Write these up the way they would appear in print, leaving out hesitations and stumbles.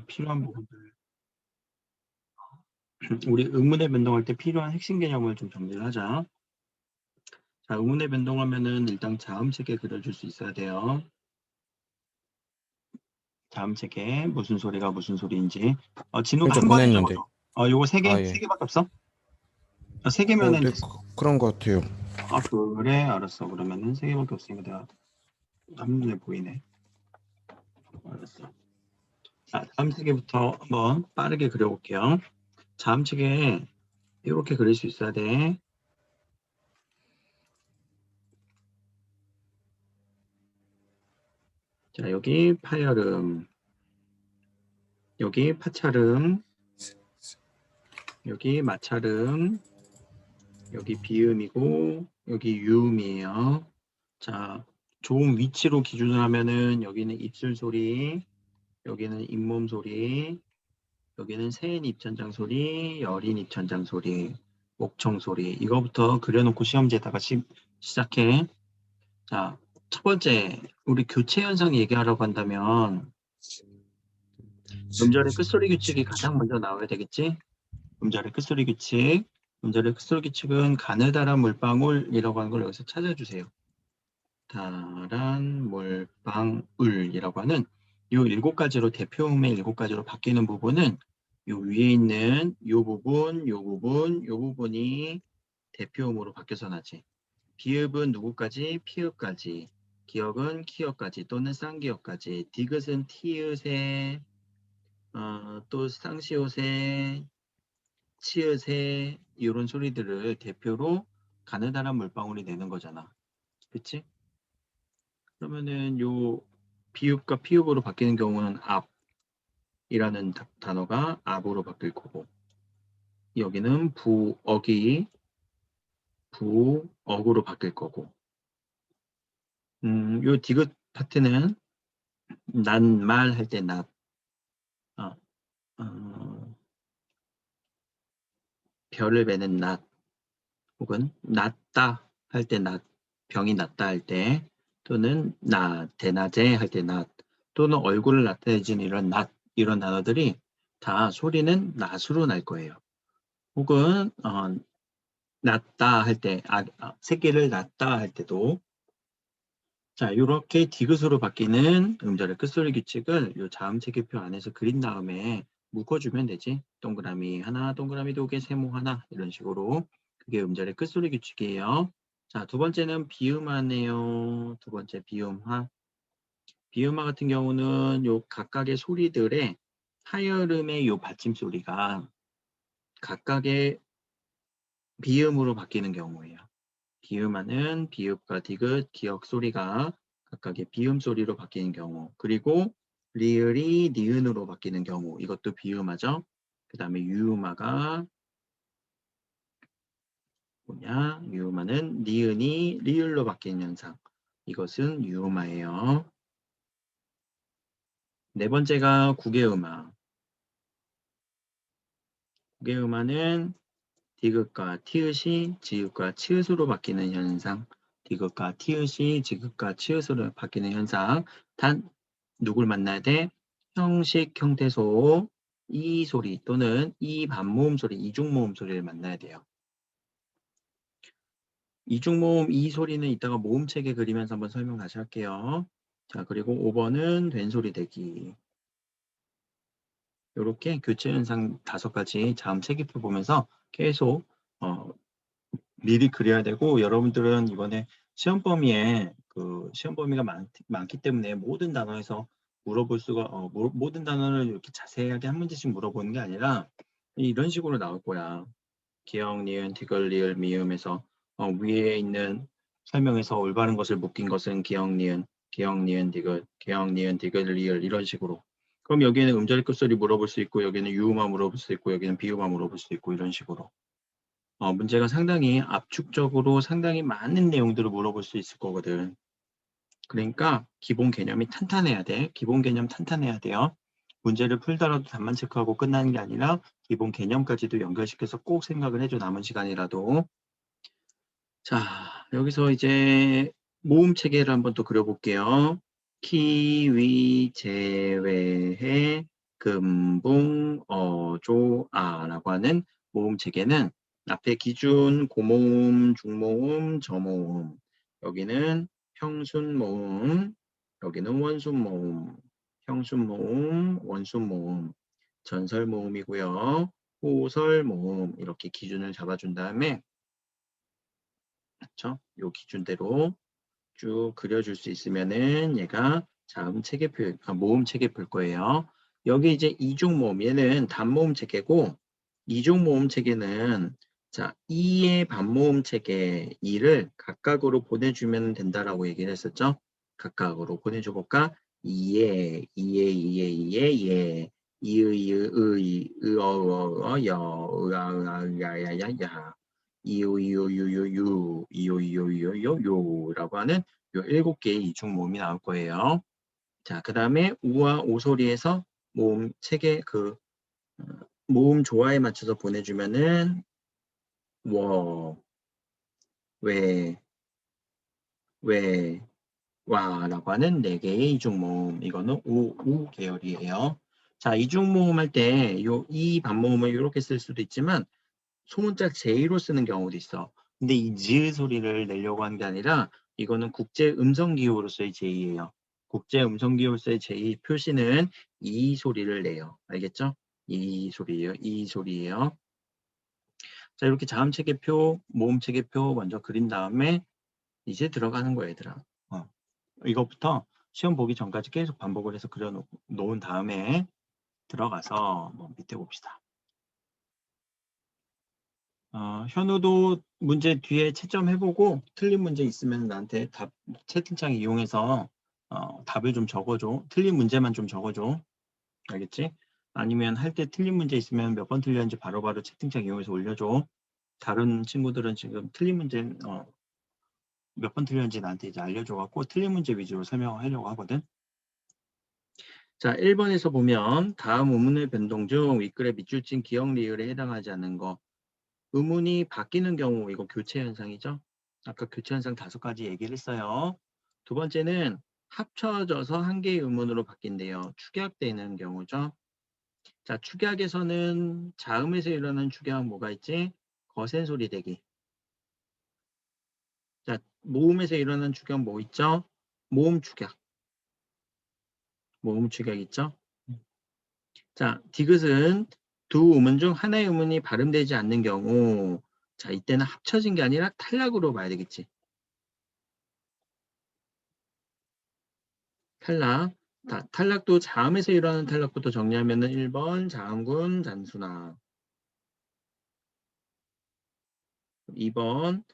필요한 부분들. 우리 의문의 변동할 때 필요한 핵심 개념을 좀 정리를 하자. 자, 의문의 변동하면은 일단 자음체계 그려줄 수 있어야 돼요. 자음체계 무슨 소리가 무슨 소리인지. 진우가 저 한 번에 보냈는데. 적어줘. 요거 세 개, 아, 세 예. 개밖에 없어? 세 개면은 네, 됐어. 그런 것 같아요. 그래, 알았어. 그러면은 세 개밖에 없으니까 내가 한눈에 보이네. 알았어. 자, 자음체계부터 한번 빠르게 그려볼게요. 자음체계 이렇게 그릴 수 있어야 돼. 자, 여기 파열음, 여기 파찰음, 여기 마찰음, 여기 비음이고 여기 유음이에요. 자, 좋은 위치로 기준을 하면은 여기는 입술 소리, 여기는 잇몸 소리, 여기는 새인 입천장 소리, 여린 입천장 소리, 목청 소리. 이거부터 그려놓고 시험지에다가 시작해. 자, 첫 번째, 우리 교체 현상 얘기하려고 한다면 음절의 끝소리 규칙이 가장 먼저 나와야 되겠지? 음절의 끝소리 규칙. 음절의 끝소리 규칙은 가느다란 물방울이라고 하는 걸 여기서 찾아주세요. 다란 물방울이라고 하는 이 7가지로 대표음의 7가지로 바뀌는 부분은 요 위에 있는 요 부분, 요 부분, 요 부분이 대표음으로 바뀌어서 나지. 비읍은 누구까지? 피읍까지. 기역은 키역까지 또는 쌍기역까지. 디귿은 티읕에 또 쌍시옷에 치읓에 이런 소리들을 대표로 가느다란 물방울이 내는 거잖아. 그치? 그러면은 요 비읍과 피읍으로 바뀌는 경우는 앞이라는 단어가 앞으로 바뀔 거고 여기는 부억이 부억으로 바뀔 거고 요 디귿 파트는 낱말 할 때 낱, 어, 별을 베는 낫 혹은 낫다 할 때 낫, 병이 낫다 할 때 또는 대낮에 할 때 낫 또는 얼굴을 나타내주는 이런 낫 이런 단어들이 다 소리는 낫으로 날 거예요. 혹은 낳다 할 때, 새끼를 낳다 할 때도 자 이렇게 디귿으로 바뀌는 음절의 끝소리 규칙을 이 자음체계표 안에서 그린 다음에 묶어주면 되지. 동그라미 하나, 동그라미 2개, 세모 하나 이런 식으로 그게 음절의 끝소리 규칙이에요. 자, 두 번째는 비음화네요. 두 번째 비음화. 비음화 같은 경우는 요 각각의 소리들의 하열음의 요 받침 소리가 각각의 비음으로 바뀌는 경우예요. 비음화는 비읍과 디귿, 기역 소리가 각각의 비음 소리로 바뀌는 경우, 그리고 리을이 니은으로 바뀌는 경우, 이것도 비음화죠. 그 다음에 유음화가 뭐냐? 유음화는 니은이 리을로 바뀌는 현상. 이것은 유음화예요. 네 번째가 구개음화. 구개음화는 디귿과 티읕이 지읒과 치읓으로 바뀌는 현상. 디귿과 티읕이 지읒과 치읓으로 바뀌는 현상. 단 누굴 만나야 돼? 형식, 형태소, 이 소리 또는 이 반모음 소리, 이중모음 소리를 만나야 돼요. 이중모음 이 소리는 이따가 모음체계 그리면서 한번 설명 다시 할게요. 자, 그리고 5번은 된소리 대기. 이렇게 교체 현상 5가지 자음 체계표 보면서 계속 미리 그려야 되고 여러분들은 이번에 시험 범위에 시험 범위가 많기 때문에 모든 단어에서 물어볼 수가 모든 단어를 이렇게 자세하게 한 문제씩 물어보는 게 아니라 이런 식으로 나올 거야. 기역, 니은, 디귿, 리을, 미음에서 위에 있는 설명에서 올바른 것을 묶인 것은 기역, 니은, 디귿, 기역, 니은, 디귿, 리을 이런 식으로. 그럼 여기에는 음절 끝소리 물어볼 수 있고 여기는 유음화 물어볼 수 있고 여기는 비음화 물어볼 수 있고 이런 식으로. 문제가 상당히 압축적으로 상당히 많은 내용들을 물어볼 수 있을 거거든. 그러니까 기본 개념이 탄탄해야 돼. 기본 개념 탄탄해야 돼요. 문제를 풀더라도 답만 체크하고 끝나는 게 아니라 기본 개념까지도 연결시켜서 꼭 생각을 해줘. 남은 시간이라도. 자, 여기서 이제 모음 체계를 한번 또 그려볼게요. 키, 위, 제외해, 금붕, 어조, 아라고 하는 모음 체계는 앞에 기준, 고모음, 중모음, 저모음, 여기는 평순 모음, 여기는 원순 모음, 평순 모음, 원순 모음, 전설 모음이고요. 호설 모음 이렇게 기준을 잡아준 다음에 그렇죠? 요 기준대로 쭉 그려줄 수 있으면은 얘가 자음 체계표, 모음 체계표일 거예요. 여기 이제 이중 모음, 얘는 단모음 체계고 이중 모음 체계는 자, 2의 반모음 체계 2를 각각으로 보내주면 된다라고 얘기를 했었죠. 각각으로 보내줘 볼까? 2의, 2의, 2의, 2의, 예. 이의, 이의, 의, 여, 으아, 으아, 야야야야, 이요, 이요, 유요, 유, 이요, 이요, 이요, 요, 요라고 하는 요 7개의 이중 모음이 나올 거예요. 자, 그 다음에 우와 오소리에서 모음 체계 어, 모음 조화에 맞춰서 보내주면은 워, 왜, 왜, 와라고 하는 4개의 이중모음. 이거는 우 계열이에요. 자, 이중모음 할 때 이 반모음을 이렇게 쓸 수도 있지만 소문자 J로 쓰는 경우도 있어. 근데 이 즈 소리를 내려고 한 게 아니라 이거는 국제 음성 기호로서의 J예요. 국제 음성 기호로서의 J 표시는 이 소리를 내요. 알겠죠? 이 소리예요. 이 소리예요. 자, 이렇게 자음 체계표, 모음 체계표 먼저 그린 다음에 이제 들어가는 거예요, 얘들아. 이것부터 시험 보기 전까지 계속 반복을 해서 그려놓은 다음에 들어가서 밑에 봅시다. 현우도 문제 뒤에 채점해보고 틀린 문제 있으면 나한테 채팅창 이용해서 답을 좀 적어줘. 틀린 문제만 좀 적어줘. 알겠지? 아니면 할 때 틀린 문제 있으면 몇 번 틀렸는지 바로바로 채팅창 이용해서 올려줘. 다른 친구들은 지금 틀린 문제 몇 번 틀렸는지 나한테 이제 알려줘갖고 틀린 문제 위주로 설명하려고 하거든. 자, 1번에서 보면 다음 의문의 변동 중 윗글의 밑줄 친 기억 리을에 해당하지 않는 거. 의문이 바뀌는 경우 이거 교체 현상이죠. 아까 교체 현상 5가지 얘기를 했어요. 두 번째는 합쳐져서 한 개의 의문으로 바뀐대요. 축약되는 경우죠. 자, 축약에서는 자음에서 일어나는 축약 뭐가 있지? 거센 소리 대기. 자, 모음에서 일어나는 축약 뭐 있죠? 모음 축약. 모음 축약 있죠? 자, 디귿은 두 음운 중 하나의 음운이 발음되지 않는 경우 자, 이때는 합쳐진 게 아니라 탈락으로 봐야 되겠지. 탈락. 탈락도 자음에서 일어나는 탈락부터 정리하면은 1번 자음군 단순화. 2번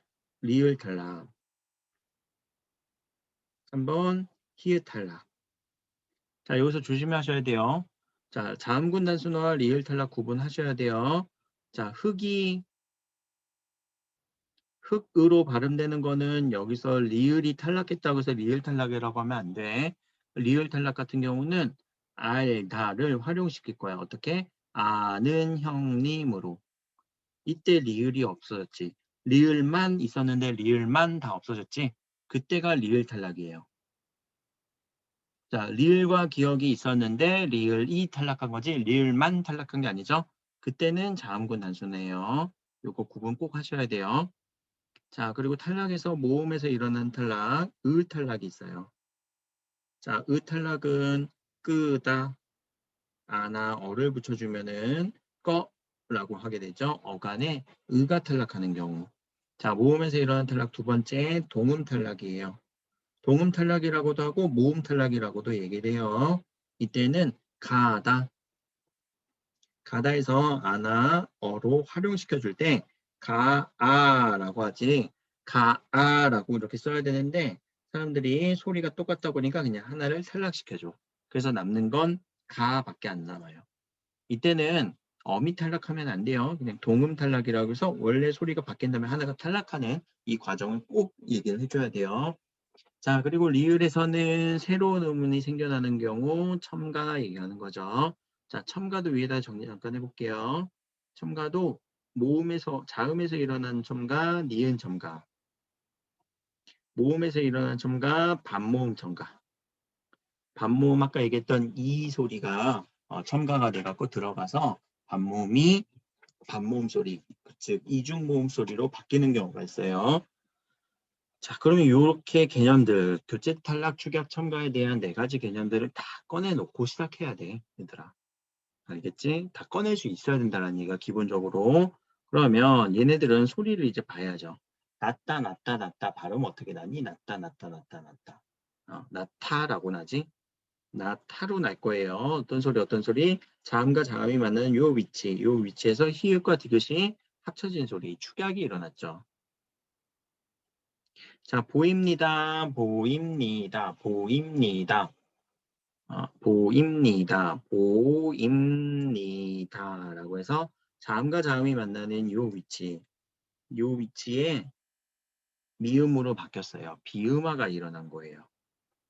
리을 탈락. 3번 히읗 탈락. 자, 여기서 조심하셔야 돼요. 자, 자음군 단순화와 리을 탈락 구분하셔야 돼요. 자, 흑으로 발음되는 거는 여기서 리을이 탈락했다고 해서 리을 탈락이라고 하면 안 돼. 리을 탈락 같은 경우는 알다를 활용시킬 거야. 어떻게? 아는 형님으로. 이때 리을이 없어졌지. 리을만 있었는데 리을만 다 없어졌지. 그때가 리을 탈락이에요. 자, 리을과 기억이 있었는데 리을이 탈락한 거지. 리을만 탈락한 게 아니죠. 그때는 자음군 단순해요. 요거 구분 꼭 하셔야 돼요. 자, 그리고 탈락에서 모음에서 일어난 탈락, 을 탈락이 있어요. 자, 을 탈락은 끄다, 아나, 어를 붙여주면은 꺼라고 하게 되죠. 어간에 의가 탈락하는 경우. 자, 모음에서 일어난 탈락 두 번째, 동음 탈락이에요. 동음 탈락이라고도 하고 모음 탈락이라고도 얘기를 해요. 이때는 가다, 가다에서 아나, 어로 활용시켜줄 때 가아라고 하지 가아라고 이렇게 써야 되는데 사람들이 소리가 똑같다 보니까 그냥 하나를 탈락시켜줘. 그래서 남는 건 가밖에 안 남아요. 이때는 어미 탈락하면 안 돼요. 그냥 동음 탈락이라고 해서 원래 소리가 바뀐 다음에 하나가 탈락하는 이 과정을 꼭 얘기를 해줘야 돼요. 자, 그리고 리을에서는 새로운 의문이 생겨나는 경우 첨가 얘기하는 거죠. 자, 첨가도 위에다 정리 잠깐 해볼게요. 첨가도 모음에서, 자음에서 일어나는 첨가, 니은 첨가. 모음에서 일어나는 첨가, 반모음 첨가. 반모음 아까 얘기했던 이 소리가 첨가가 돼갖고 들어가서 반모음 소리, 즉 이중모음 소리로 바뀌는 경우가 있어요. 자, 그러면 이렇게 개념들, 교체, 탈락, 축약, 첨가에 대한 4가지 개념들을 다 꺼내놓고 시작해야 돼, 얘들아. 알겠지? 다 꺼낼 수 있어야 된다는 얘기가 기본적으로. 그러면 얘네들은 소리를 이제 봐야죠. 낮다, 낮다, 낮다. 발음 어떻게 나니? 낮다, 낮다, 낮다, 낮다. 낮다라고 나지? 낮타로 날 거예요. 어떤 소리? 자음과 자음이 만나는 요 위치에서 히읗과 디귿이 합쳐진 소리, 축약이 일어났죠. 자, 보입니다. 보입니다. 보입니다. 보입니다. 보입니다라고 해서 자음과 자음이 만나는 요 위치에 미음으로 바뀌었어요. 비음화가 일어난 거예요.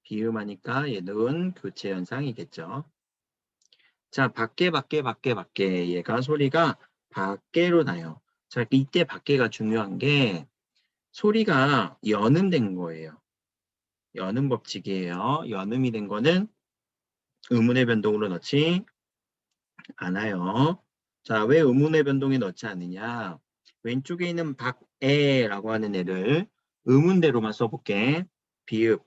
비음하니까 얘는 교체 현상이겠죠. 자, 밖에 얘가 소리가 밖에로 나요. 자, 이때 밖에가 중요한 게 소리가 연음된 거예요. 연음 법칙이에요. 연음이 된 거는 의문의 변동으로 넣지 않아요. 자, 왜 의문의 변동에 넣지 않느냐? 왼쪽에 있는 박에라고 하는 애를 의문대로만 써볼게. 비읍,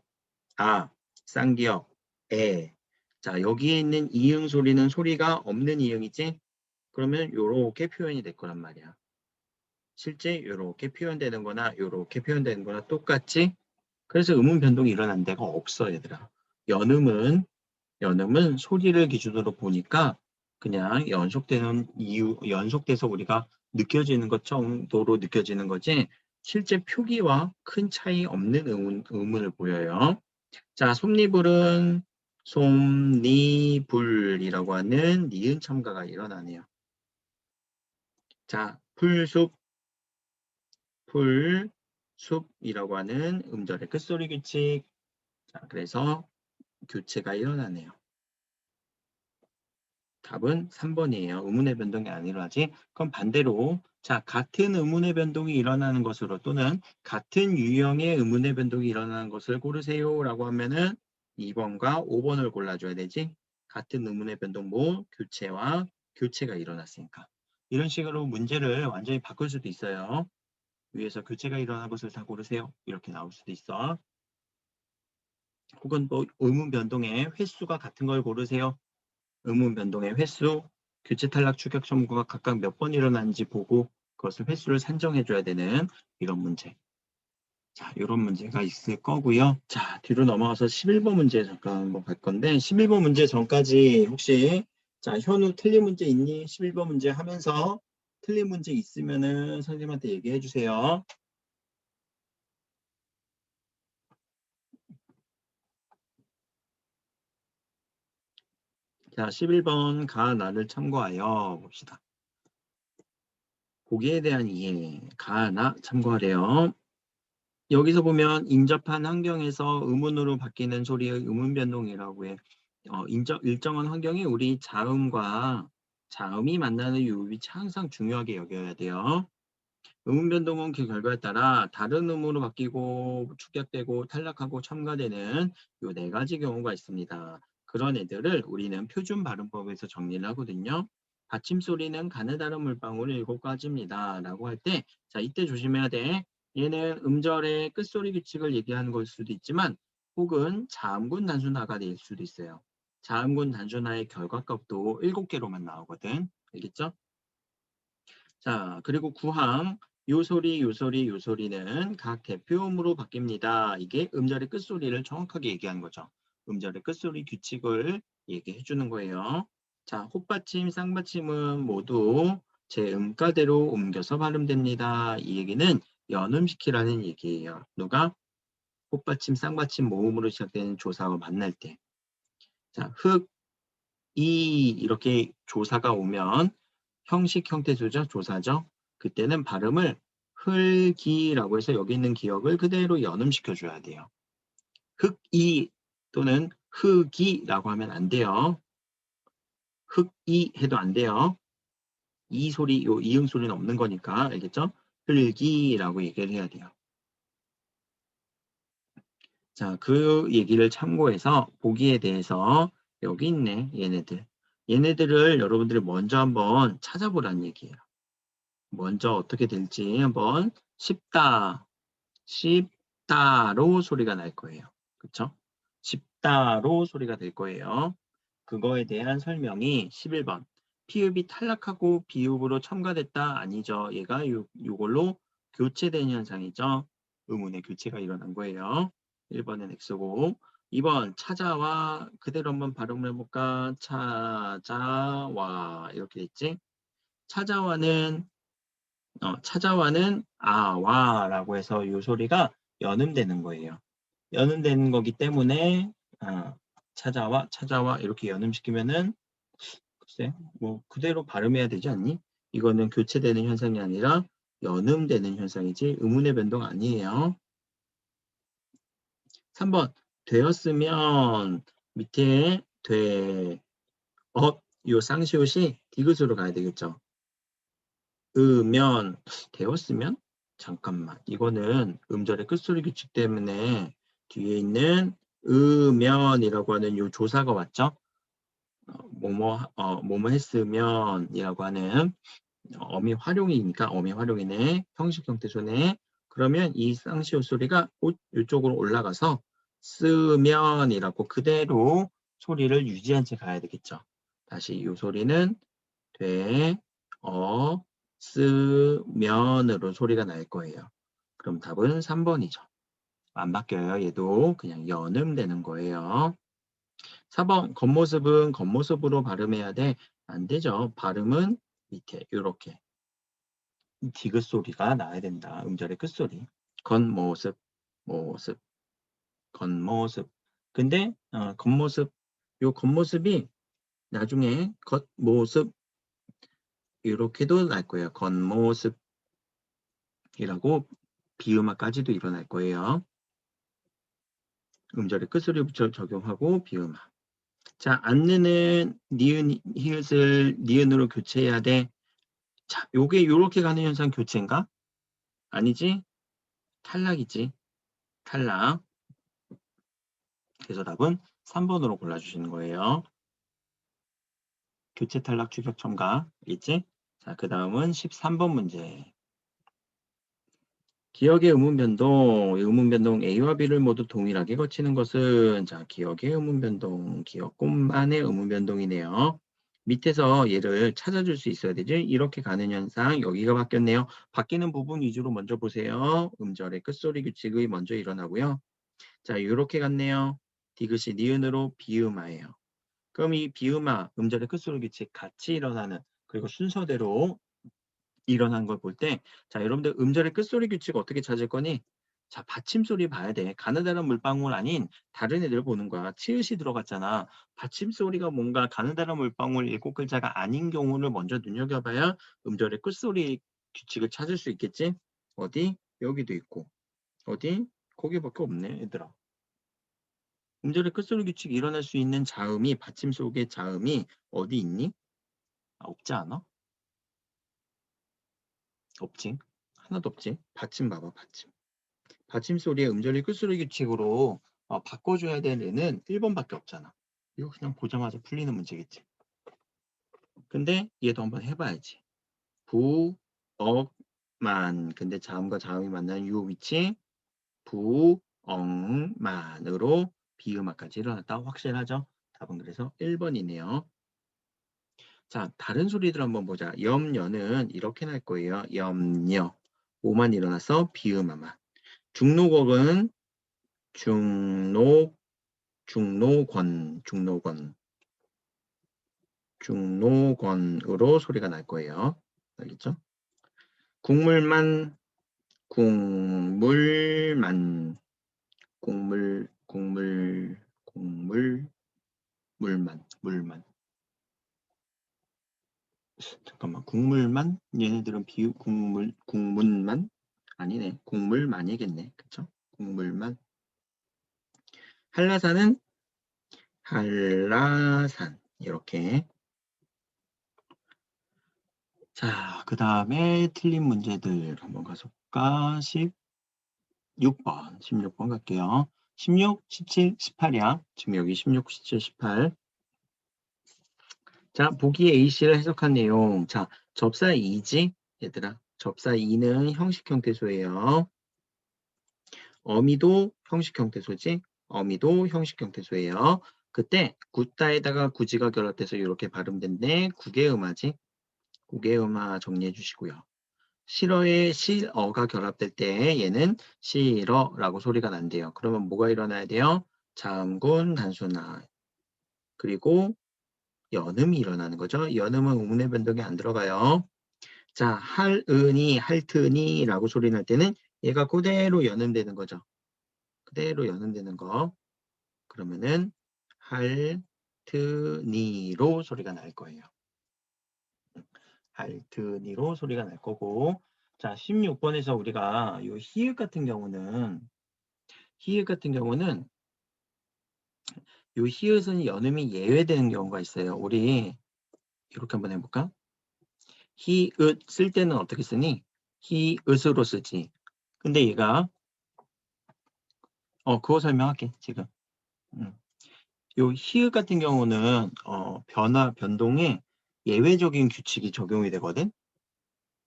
쌍기역, 에. 자, 여기에 있는 이응 소리는 소리가 없는 이응이지? 그러면 요렇게 표현이 될 거란 말이야. 실제 요렇게 표현되는 거나 요렇게 표현되는 거나 똑같지? 그래서 의문 변동이 일어난 데가 없어, 얘들아. 연음은 소리를 기준으로 보니까 그냥 연속돼서 우리가 느껴지는 것 정도로 느껴지는 거지 실제 표기와 큰 차이 없는 의문을 보여요. 자, 솜니불은 솜니불이라고 하는 니은 첨가가 일어나네요. 자, 풀숲이라고 하는 음절의 끝소리 규칙. 자, 그래서 교체가 일어나네요. 답은 3번이에요. 의문의 변동이 안 일어나지. 그럼 반대로 자, 같은 의문의 변동이 일어나는 것으로 또는 같은 유형의 의문의 변동이 일어나는 것을 고르세요 라고 하면은 2번과 5번을 골라줘야 되지. 같은 의문의 변동 교체와 교체가 일어났으니까. 이런 식으로 문제를 완전히 바꿀 수도 있어요. 위에서 교체가 일어난 것을 다 고르세요. 이렇게 나올 수도 있어. 혹은 또 의문 변동의 횟수가 같은 걸 고르세요. 의문 변동의 횟수, 교체 탈락 추격 첨부가 각각 몇 번 일어나는지 보고 그것을 횟수를 산정해줘야 되는 이런 문제. 자, 이런 문제가 있을 거고요. 자, 뒤로 넘어가서 11번 문제 잠깐 한번 갈 건데 11번 문제 전까지 혹시 자, 현우 틀린 문제 있니? 11번 문제 하면서 틀린 문제 있으면은 선생님한테 얘기해 주세요. 자, 11번 가나를 참고하여 봅시다. 보기에 대한 이해, 가나 참고하래요. 여기서 보면 인접한 환경에서 의문으로 바뀌는 소리의 의문 변동이라고 해. 일정한 환경이 우리 자음과 자음이 만나는 이 위치 항상 중요하게 여겨야 돼요. 의문 변동은 그 결과에 따라 다른 음으로 바뀌고 축약되고 탈락하고 첨가되는 이 4가지 경우가 있습니다. 그런 애들을 우리는 표준 발음법에서 정리를 하거든요. 받침 소리는 가느다란 물방울 7가지입니다. 라고 할 때, 자, 이때 조심해야 돼. 얘는 음절의 끝소리 규칙을 얘기하는 걸 수도 있지만, 혹은 자음군 단순화가 될 수도 있어요. 자음군 단순화의 결과값도 7개로만 나오거든. 알겠죠? 자, 그리고 구항, 요 소리는 각 대표음으로 바뀝니다. 이게 음절의 끝소리를 정확하게 얘기하는 거죠. 음절의 끝소리 규칙을 얘기해 주는 거예요. 자, 헛받침, 쌍받침은 모두 제 음가대로 옮겨서 발음됩니다. 이 얘기는 연음시키라는 얘기예요. 누가? 헛받침, 쌍받침 모음으로 시작되는 조사와 만날 때. 자, 이렇게 조사가 오면 형식 형태조죠. 조사죠. 그때는 발음을 흙이라고 해서 여기 있는 기억을 그대로 연음시켜줘야 돼요. 흙이 또는 흙이라고 하면 안 돼요. 흙이 해도 안 돼요. 이 소리, 요 이응 소리는 없는 거니까 알겠죠? 흙이라고 얘기를 해야 돼요. 자, 그 얘기를 참고해서 보기에 대해서 여기 있네, 얘네들. 얘네들을 여러분들이 먼저 한번 찾아보라는 얘기예요. 먼저 어떻게 될지 한번 쉽다, 쉽다로 소리가 날 거예요. 그쵸? 쉽다로 소리가 될 거예요. 그거에 대한 설명이 11번. 피읍이 탈락하고 비읍으로 첨가됐다. 아니죠. 얘가 요걸로 교체된 현상이죠. 의문의 교체가 일어난 거예요. 1번은 X고 2번 찾아와. 그대로 한번 발음을 해볼까? 찾아와. 이렇게 됐지? 찾아와는 아와라고 해서 이 소리가 연음되는 거예요. 연음되는 거기 때문에 찾아와 이렇게 연음시키면은 글쎄 뭐 그대로 발음해야 되지 않니? 이거는 교체되는 현상이 아니라 연음되는 현상이지 의문의 변동 아니에요. 3번 되었으면 밑에 요 쌍시옷이 디귿으로 가야 되겠죠. 으면 되었으면 잠깐만 이거는 음절의 끝소리 규칙 때문에 뒤에 있는 으면이라고 하는 요 조사가 왔죠. 뭐뭐 했으면이라고 하는 어미 활용이니까 어미 활용이네. 형식 형태 손에 그러면 이 쌍시옷 소리가 이쪽으로 올라가서 쓰면이라고 그대로 소리를 유지한 채 가야 되겠죠. 다시 이 소리는 쓰면으로 소리가 날 거예요. 그럼 답은 3번이죠. 안 바뀌어요. 얘도 그냥 연음되는 거예요. 4번 겉모습은 겉모습으로 발음해야 돼. 안 되죠. 발음은 밑에 이렇게 디귿 소리가 나야 된다. 음절의 끝소리. 겉모습, 모습, 겉모습. 근데 겉모습, 요 겉모습이 나중에 겉모습 이렇게도 날 거예요. 겉모습이라고 비음화까지도 일어날 거예요. 음절의 끝소리 붙여 적용하고 비음화. 자, 앉는 니은, 히읗을 니은으로 교체해야 돼. 자, 요게 요렇게 가는 현상 교체인가? 아니지? 탈락이지. 탈락. 그래서 답은 3번으로 골라주시는 거예요. 교체 탈락 추격 첨가. 있지? 자, 그 다음은 13번 문제. 기억의 의문 변동 A와 B를 모두 동일하게 거치는 것은 자, 기억의 의문 변동, 기억뿐만의 의문 변동이네요. 밑에서 얘를 찾아줄 수 있어야 되죠. 이렇게 가는 현상, 여기가 바뀌었네요. 바뀌는 부분 위주로 먼저 보세요. 음절의 끝소리 규칙이 먼저 일어나고요. 자, 이렇게 갔네요. 디귿이 니은으로 비음화예요. 그럼 이 비음화, 음절의 끝소리 규칙 같이 일어나는 그리고 순서대로 일어난 걸 볼 때, 자, 여러분들 음절의 끝소리 규칙 어떻게 찾을 거니? 자, 받침소리 봐야 돼. 가느다란 물방울 아닌 다른 애들 보는 거야. 치읓이 들어갔잖아. 받침소리가 뭔가 가느다란 물방울 7글자가 아닌 경우를 먼저 눈여겨봐야 음절의 끝소리 규칙을 찾을 수 있겠지? 어디? 여기도 있고. 어디? 거기밖에 없네, 얘들아. 음절의 끝소리 규칙이 일어날 수 있는 자음이, 받침 속의 자음이 어디 있니? 없지 않아? 없지. 하나도 없지. 받침 봐봐, 받침. 받침 소리의 음절의 끝소리 규칙으로 바꿔줘야 될 애는 1번밖에 없잖아. 이거 그냥 보자마자 풀리는 문제겠지. 근데 얘도 한번 해봐야지. 부, 억, 만. 근데 자음과 자음이 만나는 요 위치 부, 엉, 만으로 비음화까지 일어났다. 확실하죠? 답은 그래서 1번이네요. 자, 다른 소리들 한번 보자. 염려는 이렇게 날 거예요. 염려. 오만 일어나서 비음화만. 중록억은 중록원으로 소리가 날 거예요. 알겠죠? 국물만, 국물만, 물만. 잠깐만, 국물만? 얘네들은 국문만? 아니네, 국물만이겠네. 그쵸? 국물만. 한라산은 한라산. 이렇게. 자, 그 다음에 틀린 문제들 한번 가서 볼까? 16번 갈게요. 16, 17, 18이야. 지금 여기 16, 17, 18. 자, 보기 A씨를 해석한 내용. 자, 접사 2지? 얘들아. 접사 2는 형식 형태소예요. 어미도 형식 형태소지? 어미도 형식 형태소예요. 그때 굿다에다가 구지가 결합돼서 이렇게 발음된데 국외음화지? 국외음화 정리해 주시고요. 싫어에 실어가 결합될 때 얘는 싫어라고 소리가 난대요. 그러면 뭐가 일어나야 돼요? 자음군 단순화. 그리고 연음이 일어나는 거죠. 연음은 음운의 변동이 안 들어가요. 자, 할으니, 할트니 라고 소리 날 때는 얘가 그대로 연음되는 거죠. 그대로 연음되는 거. 그러면은 할트니로 소리가 날 거예요. 할트니로 소리가 날 거고. 자, 16번에서 우리가 이 히읗 같은 경우는 이 히읗은 연음이 예외되는 경우가 있어요. 우리 이렇게 한번 해볼까? 히읗 쓸 때는 어떻게 쓰니? 히읗으로 쓰지. 근데 얘가 그거 설명할게 지금. 요 히읗 같은 경우는 변동에 예외적인 규칙이 적용이 되거든.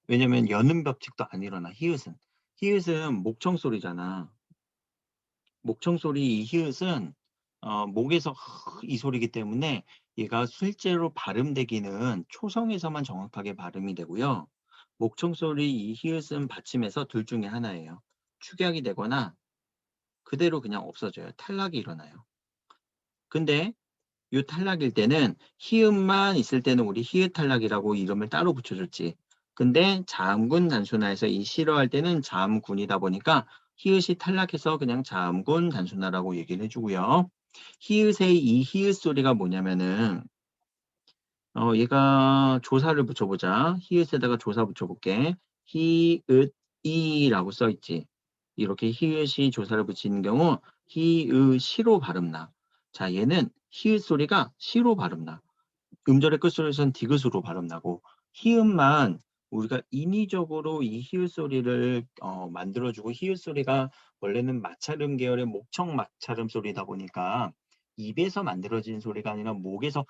왜냐면 연음 법칙도 안 일어나. 히읗은 목청 소리잖아. 목청 소리 이 히읗은 목에서 이 소리이기 때문에 얘가 실제로 발음되기는 초성에서만 정확하게 발음이 되고요. 목청 소리 이 히읗은 받침에서 둘 중에 하나예요. 축약이 되거나 그대로 그냥 없어져요. 탈락이 일어나요. 근데 이 탈락일 때는 히읗만 있을 때는 우리 히읗 탈락이라고 이름을 따로 붙여줬지. 근데 자음군 단순화에서 이 싫어할 때는 자음군이다 보니까 히읗이 탈락해서 그냥 자음군 단순화라고 얘기를 해주고요. 히읗의 이 히읗 소리가 뭐냐면은 얘가 조사를 붙여보자. 히읗에다가 조사 붙여볼게. 히읗이라고 써있지. 이렇게 히읗이 조사를 붙이는 경우 히읗이로 발음나. 자, 얘는 히읗 소리가 시로 발음나. 음절의 끝소리에서는 디귿으로 발음나고 히읗만 우리가 인위적으로 이 히읗 소리를 만들어주고 히읗 소리가 원래는 마찰음 계열의 목청 마찰음 소리다 보니까 입에서 만들어지는 소리가 아니라 목에서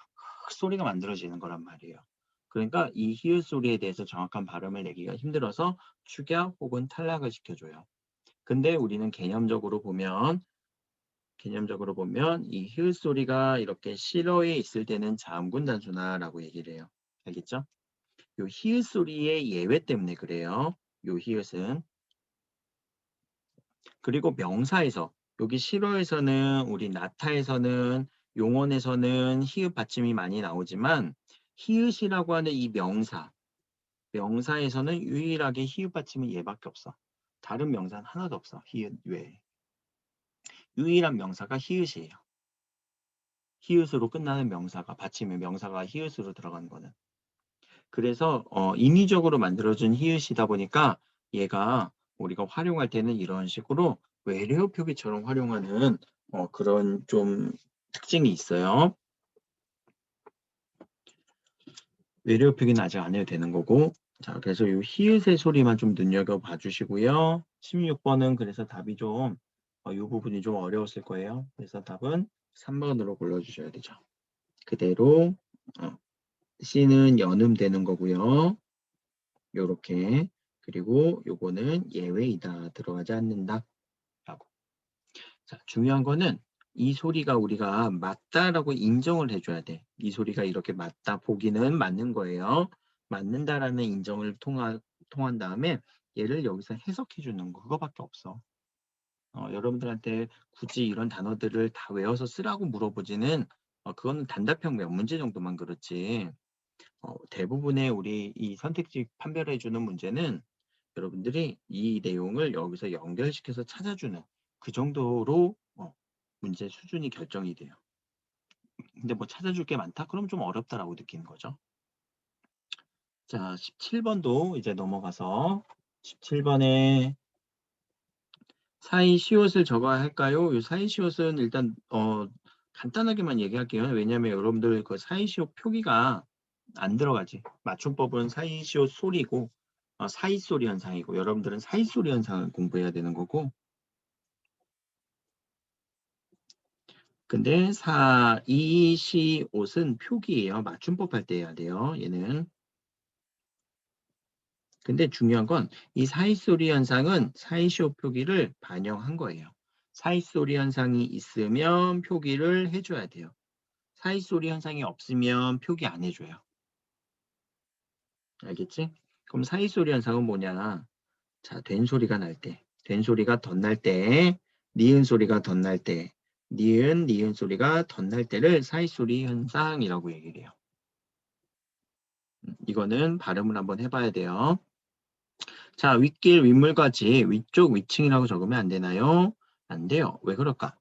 소리가 만들어지는 거란 말이에요. 그러니까 이 히읗 소리에 대해서 정확한 발음을 내기가 힘들어서 축약 혹은 탈락을 시켜줘요. 근데 우리는 개념적으로 보면 이 히읗 소리가 이렇게 실어에 있을 때는 자음군 단순화라고 얘기를 해요. 알겠죠? 요 히읗 소리의 예외 때문에 그래요. 요 히읗은. 그리고 명사에서 여기 실어에서는 우리 나타에서는 용언에서는 히읗 받침이 많이 나오지만 히읗이라고 하는 이 명사에서는 유일하게 히읗 받침은 얘밖에 없어. 다른 명사는 하나도 없어. 히읗 외에. 유일한 명사가 히읗이에요. 히읗으로 끝나는 명사가 받침의 명사가 히읗으로 들어가는 거는. 그래서 인위적으로 만들어준 히읗이다 보니까 얘가 우리가 활용할 때는 이런 식으로 외래어 표기처럼 활용하는 그런 좀 특징이 있어요. 외래어 표기는 아직 안 해도 되는 거고. 자, 그래서 이 히읗의 소리만 좀 눈여겨봐 주시고요. 16번은 그래서 답이 좀 이 부분이 좀 어려웠을 거예요. 그래서 답은 3번으로 골라주셔야 되죠. 그대로 C는 연음되는 거고요. 요렇게. 그리고 요거는 예외이다. 들어가지 않는다. 라고. 자, 중요한 거는 이 소리가 우리가 맞다라고 인정을 해줘야 돼. 이 소리가 이렇게 맞다. 보기는 맞는 거예요. 맞는다라는 인정을 통한 다음에 얘를 여기서 해석해 주는 거. 그거밖에 없어. 여러분들한테 굳이 이런 단어들을 다 외워서 쓰라고 물어보지는 그거는 단답형 몇 문제 정도만 그렇지. 대부분의 우리 이 선택지 판별해 주는 문제는 여러분들이 이 내용을 여기서 연결시켜서 찾아주는 그 정도로 문제 수준이 결정이 돼요. 근데 뭐 찾아줄 게 많다? 그럼 좀 어렵다라고 느끼는 거죠. 자, 17번도 이제 넘어가서 17번에 사이시옷을 적어야 할까요? 이 사이시옷은 일단 간단하게만 얘기할게요. 왜냐하면 여러분들 그 사이시옷 표기가 안 들어가지. 맞춤법은 사이시옷 소리고 사이소리 현상이고 여러분들은 사이소리 현상을 공부해야 되는 거고 근데 4, 2, 시, 옷은 표기예요. 맞춤법 할 때 해야 돼요. 얘는. 근데 중요한 건 이 사이소리 현상은 사이시오 표기를 반영한 거예요. 사이소리 현상이 있으면 표기를 해줘야 돼요. 사이소리 현상이 없으면 표기 안 해줘요. 알겠지? 그럼 사이소리 현상은 뭐냐? 자, 된 소리가 날 때, 된 소리가 덧날 때, 니은 소리가 덧날 때, 니은 소리가 덧날 때를 사이소리 현상이라고 얘기를 해요. 이거는 발음을 한번 해봐야 돼요. 자, 윗길, 윗물까지 위쪽, 위층이라고 적으면 안 되나요? 안 돼요. 왜 그럴까?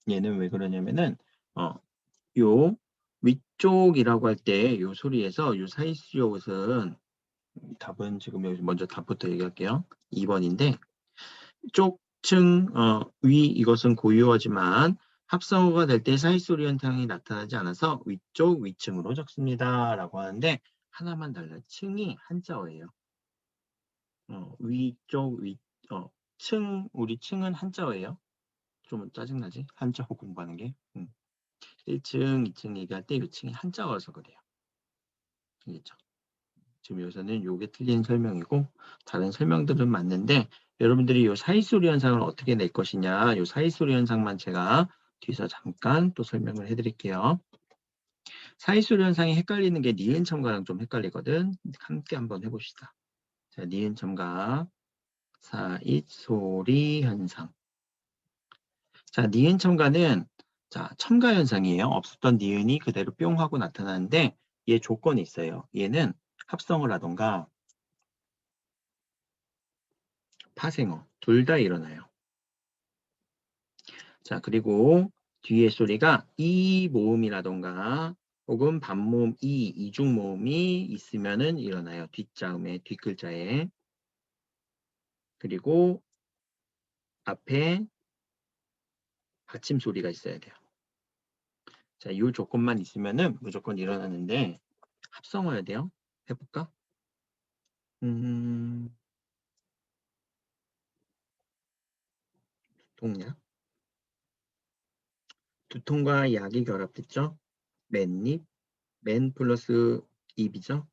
얘는 왜 그러냐면은, 요 위쪽이라고 할 때 요 소리에서 요 사이시옷은 답은 지금 여기 먼저 답부터 얘기할게요. 2번인데, 쪽, 층, 위 이것은 고유어지만 합성어가 될 때 사이소리 현상이 나타나지 않아서 위쪽, 위층으로 적습니다. 라고 하는데 하나만 달라요. 층이 한자어예요. 위쪽, 층, 우리 층은 한자어예요. 좀 짜증나지? 한자어 공부하는 게. 1층, 2층 얘기할 때 이 층이 한자어여서 그래요. 알겠죠? 지금 여기서는 요게 틀린 설명이고 다른 설명들은 맞는데 여러분들이 이 사이소리 현상을 어떻게 낼 것이냐 이 사이소리 현상만 제가 뒤에서 잠깐 또 설명을 해드릴게요. 사이소리 현상이 헷갈리는 게 니은 첨가랑 좀 헷갈리거든. 함께 한번 해봅시다. 자, 니은 첨가 사이소리 현상. 자, 니은 첨가는 자 첨가 현상이에요. 없었던 니은이 그대로 뿅 하고 나타나는데 얘 조건이 있어요. 얘는 합성을 하던가 파생어 둘 다 일어나요. 자, 그리고 뒤에 소리가 이 모음이라던가 혹은 반모음 이중 모음이 있으면은 일어나요. 뒷자음에 뒷글자에. 그리고 앞에 받침 소리가 있어야 돼요. 자, 이 조건만 있으면은 무조건 일어나는데 합성어야 돼요. 해볼까? 동약. 두통과 약이 결합됐죠? 맨입, 맨 플러스 입이죠?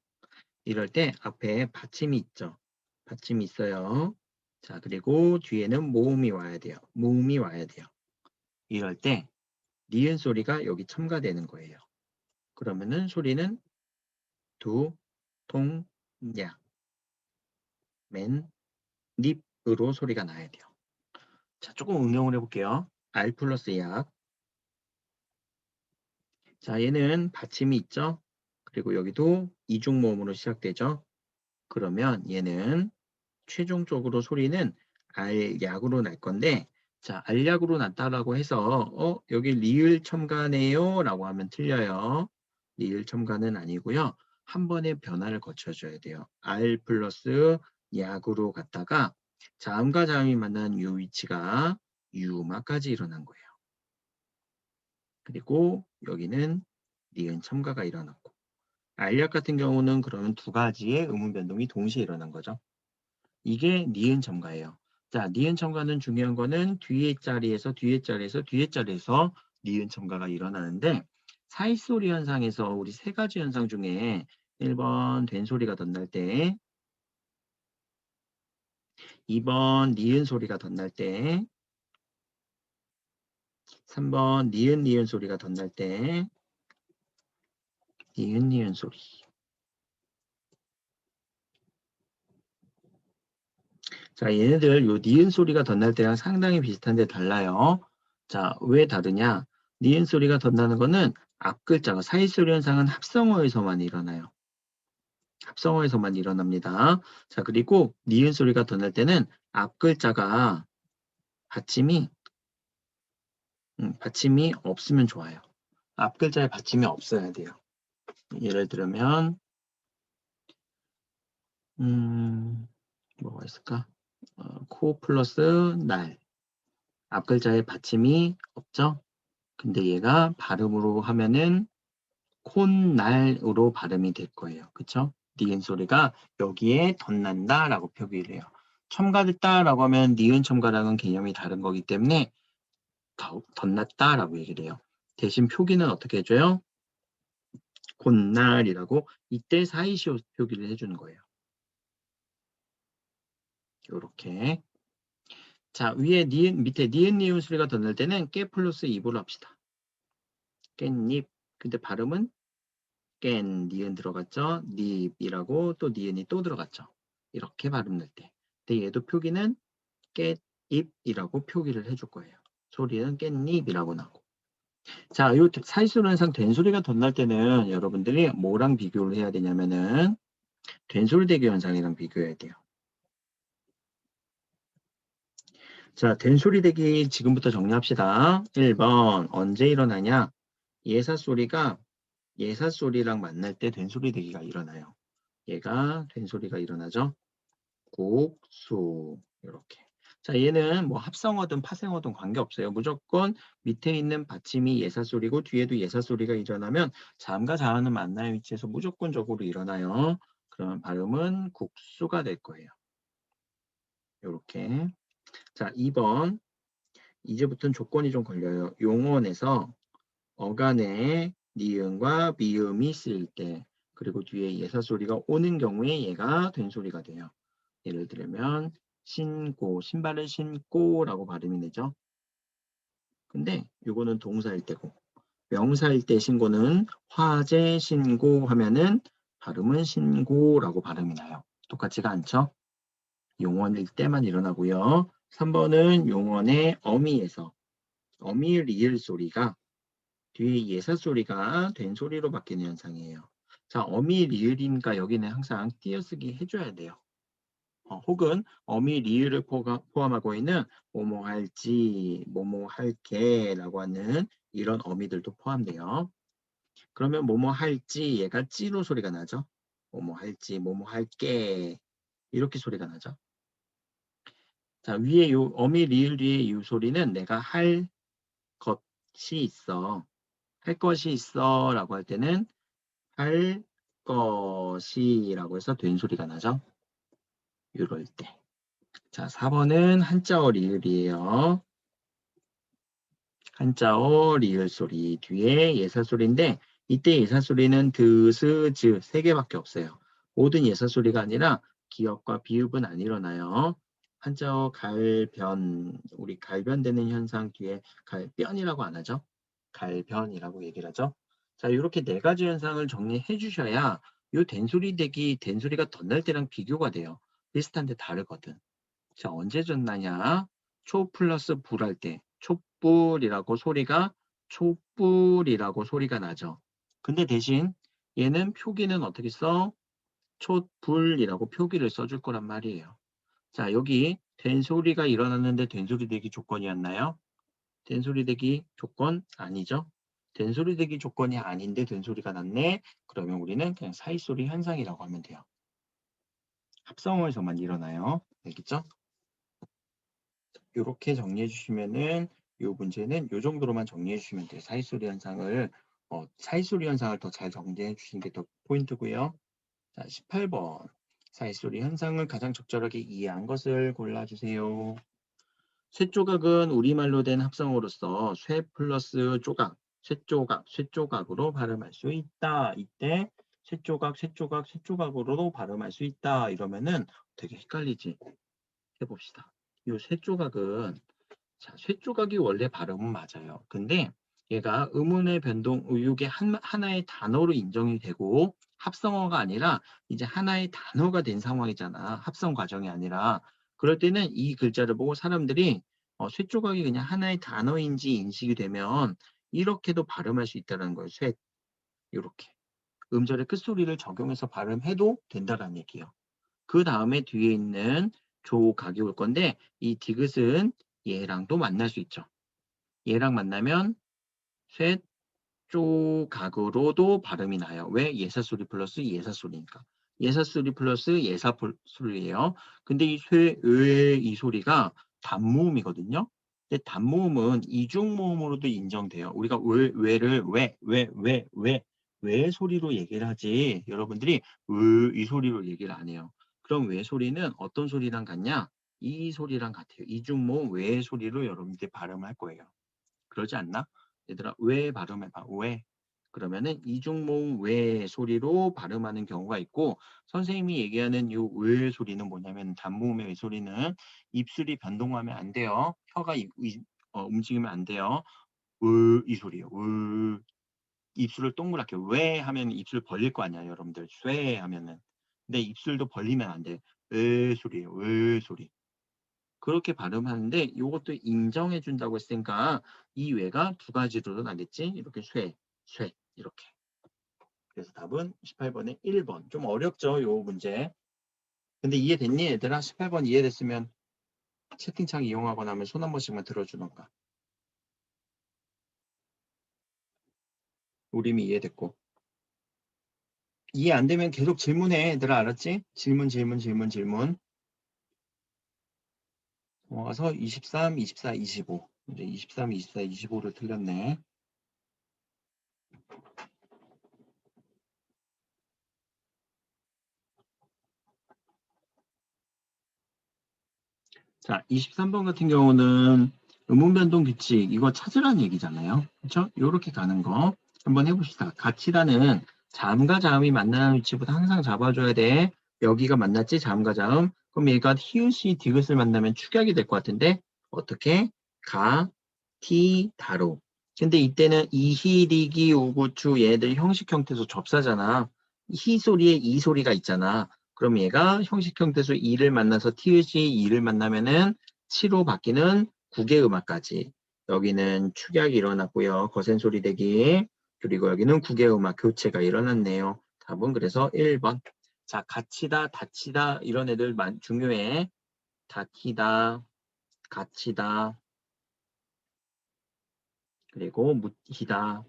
이럴 때 앞에 받침이 있죠? 받침이 있어요. 자, 그리고 뒤에는 모음이 와야 돼요. 모음이 와야 돼요. 이럴 때 니은 소리가 여기 첨가되는 거예요. 그러면은 소리는 두, 통, 야, 맨, 닙으로 소리가 나야 돼요. 자, 조금 응용을 해볼게요. R 플러스 약. 자, 얘는 받침이 있죠? 그리고 여기도 이중 모음으로 시작되죠? 그러면 얘는 최종적으로 소리는 알약으로 날 건데 자, 알약으로 났다라고 해서 여기 리을 첨가네요 라고 하면 틀려요. 리을 첨가는 아니고요. 한 번의 변화를 거쳐줘야 돼요. 알 플러스 약으로 갔다가 자음과 자음이 만난 유 위치가 유마까지 일어난 거예요. 그리고 여기는 니은 첨가가 일어났고 알약 같은 경우는 그러면 두 가지의 음운 변동이 동시에 일어난 거죠. 이게 니은 첨가예요. 자, 니은 첨가는 중요한 거는 뒤에 자리에서 니은 첨가가 일어나는데 사이소리 현상에서 우리 세 가지 현상 중에 1번 된 소리가 덧날 때 2번 니은 소리가 덧날 때 3번 니은 소리가 덧날 때 니은 소리. 자, 얘네들 요 니은 소리가 덧날 때랑 상당히 비슷한데 달라요. 자, 왜 다르냐? 니은 소리가 덧나는 거는 앞 글자가 사이소리 현상은 합성어에서만 일어나요. 합성어에서만 일어납니다. 자, 그리고 니은 소리가 덧날 때는 앞 글자가 받침이 받침이 없으면 좋아요. 앞 글자에 받침이 없어야 돼요. 예를 들면 뭐가 있을까? 코 플러스 날. 앞 글자에 받침이 없죠? 근데 얘가 발음으로 하면은 콘날으로 발음이 될 거예요. 그쵸? 니은 소리가 여기에 덧난다 라고 표기를 해요. 첨가됐다 라고 하면 니은 첨가랑은 개념이 다른 거기 때문에 덧났다라고 얘기를 해요. 대신 표기는 어떻게 해줘요? 곧날이라고 이때 사이시오 표기를 해주는 거예요. 요렇게. 자, 위에 니은, 밑에 니은 니은 소리가 덧날 때는 깨 플러스 입으로 합시다. 깻잎. 근데 발음은 깬, 니은 들어갔죠? 닙이라고 또 니은이 또 들어갔죠? 이렇게 발음 낼 때. 근데 얘도 표기는 깻잎이라고 표기를 해줄 거예요. 소리는 깻잎이라고 나고. 자, 요 사이수론상 된소리가 덧날 때는 여러분들이 뭐랑 비교를 해야 되냐면은 된소리대기 현상이랑 비교해야 돼요. 자, 된소리대기 지금부터 정리합시다. 1번 언제 일어나냐? 예사소리랑 만날 때 된소리대기가 일어나요. 얘가 된소리가 일어나죠. 국수 이렇게. 자, 얘는 뭐 합성어든 파생어든 관계없어요. 무조건 밑에 있는 받침이 예사소리고 뒤에도 예사소리가 일어나면 자음과 자음은 만나는 위치에서 무조건적으로 일어나요. 그러면 발음은 국수가 될 거예요. 이렇게. 자, 2번. 이제부터는 조건이 좀 걸려요. 용언에서 어간에 니은과 미음이 쓰일 때 그리고 뒤에 예사소리가 오는 경우에 얘가 된소리가 돼요. 예를 들면 신고, 신발을 신고라고 발음이 되죠. 근데 요거는 동사일 때고 명사일 때 신고는 화재 신고 하면은 발음은 신고라고 발음이 나요. 똑같지가 않죠? 용언일 때만 일어나고요. 3번은 용언의 어미에서 어미 리을 소리가 뒤에 예사 소리가 된 소리로 바뀌는 현상이에요. 자, 어미 리을이니까 여기는 항상 띄어쓰기 해줘야 돼요. 혹은 어미 리을을 포함하고 있는 뭐뭐 할지, 뭐뭐 할게라고 하는 이런 어미들도 포함돼요. 그러면 뭐뭐 할지 얘가 찌로 소리가 나죠. 뭐뭐 할지, 뭐뭐 할게 이렇게 소리가 나죠. 자, 위에 요 어미 리을 뒤에 이 소리는 내가 할 것이 있어. 할 것이 있어 라고 할 때는 할 것이라고 해서 된 소리가 나죠. 이럴 때. 자, 4번은 한자어 리을이에요. 한자어 리을 소리 뒤에 예사소리인데 이때 예사소리는 드, 스, 즈 세 개밖에 없어요. 모든 예사소리가 아니라 기역과 비읍은 안 일어나요. 한자어 갈변, 우리 갈변되는 현상 뒤에 갈변이라고 안 하죠. 갈변이라고 얘기를 하죠. 자, 이렇게 네 가지 현상을 정리해 주셔야 요 된소리 대기, 된소리가 덧날 때랑 비교가 돼요. 비슷한데 다르거든. 자, 언제 젖나냐? 초 플러스 불 할 때 촛불이라고 소리가 나죠. 근데 대신 얘는 표기는 어떻게 써? 촛불이라고 표기를 써줄 거란 말이에요. 자, 여기 된소리가 일어났는데 된소리 되기 조건이었나요? 된소리 되기 조건 아니죠. 된소리 되기 조건이 아닌데 된소리가 났네. 그러면 우리는 그냥 사이소리 현상이라고 하면 돼요. 합성어에서만 일어나요. 알겠죠? 이렇게 정리해 주시면은 이 문제는 이 정도로만 정리해 주시면 돼요. 사이소리 현상을 더 잘 정리해 주시는 게 더 포인트고요. 자, 18번. 사이소리 현상을 가장 적절하게 이해한 것을 골라주세요. 쇠조각은 우리말로 된 합성어로서 쇠 플러스 조각, 쇠조각으로 발음할 수 있다. 이때 쇠조각으로 발음할 수 있다. 이러면은 되게 헷갈리지. 해봅시다. 이 쇠조각은 자, 쇠조각이 원래 발음은 맞아요. 근데 얘가 의문의 변동, 의혹의 하나의 단어로 인정이 되고 합성어가 아니라 이제 하나의 단어가 된 상황이잖아. 합성 과정이 아니라. 그럴 때는 이 글자를 보고 사람들이 쇠조각이 그냥 하나의 단어인지 인식이 되면 이렇게도 발음할 수 있다는 거예요. 쇠, 이렇게. 음절의 끝소리를 적용해서 발음해도 된다는 얘기예요. 그 다음에 뒤에 있는 조각이 올 건데 이 디귿은 얘랑도 만날 수 있죠. 얘랑 만나면 쇠조각으로도 발음이 나요. 왜? 예사소리 플러스 예사소리니까. 예사소리 플러스 예사소리예요. 근데 이 쇠의 이 소리가 단모음이거든요. 근데 단모음은 이중모음으로도 인정돼요. 우리가 왜를 왜 소리로 얘기를 하지 여러분들이 이 소리로 얘기를 안 해요. 그럼 왜 소리는 어떤 소리랑 같냐? 이 소리랑 같아요. 이중모음 왜 소리로 여러분들이 발음할 거예요. 그러지 않나? 얘들아 왜 발음해봐. 왜? 그러면은 이중모음 왜 소리로 발음하는 경우가 있고 선생님이 얘기하는 이 왜 소리는 뭐냐면 단모음의 왜 소리는 입술이 변동하면 안 돼요. 혀가 움직이면 안 돼요. 이 소리예요. 입술을 동그랗게 왜 하면 입술 벌릴 거 아니야 여러분들. 쇠 하면은. 근데 입술도 벌리면 안 돼. 왜 소리예요. 왜 소리. 그렇게 발음하는데 이것도 인정해 준다고 했으니까 이 외가 두 가지로 나겠지. 이렇게 쇠 이렇게. 그래서 답은 18번에 1번. 좀 어렵죠 요 문제. 근데 이해됐니 얘들아? 18번 이해됐으면 채팅창 이용하거나 하면 손 한 번씩만 들어주던가. 우림이 이해됐고. 이해 안 되면 계속 질문해 얘들아 알았지? 질문. 넘어가서 23, 24, 25. 이제 23, 24, 25를 틀렸네. 자, 23번 같은 경우는 의문변동 규칙 이거 찾으라는 얘기잖아요. 그렇죠? 이렇게 가는 거 한번 해봅시다. 가치라는 자음과 자음이 만나는 위치보다 항상 잡아줘야 돼. 여기가 만났지? 자음과 자음. 그럼 얘가 히읗이 디귿을 만나면 축약이 될 것 같은데 어떻게? 가, 티, 다로. 근데 이때는 이히, 리기, 우구추 얘들 형식 형태소 접사잖아. 히 소리에 이 소리가 있잖아. 그럼 얘가 형식 형태소 이를 만나서 티읕이 이를 만나면은 치로 바뀌는 국의 음악까지. 여기는 축약이 일어났고요. 거센 소리 대기. 그리고 여기는 국의 음악 교체가 일어났네요. 답은 그래서 1번. 자, 갇히다, 닫히다 이런 애들 중요해. 닫히다, 갇히다, 그리고 묻히다.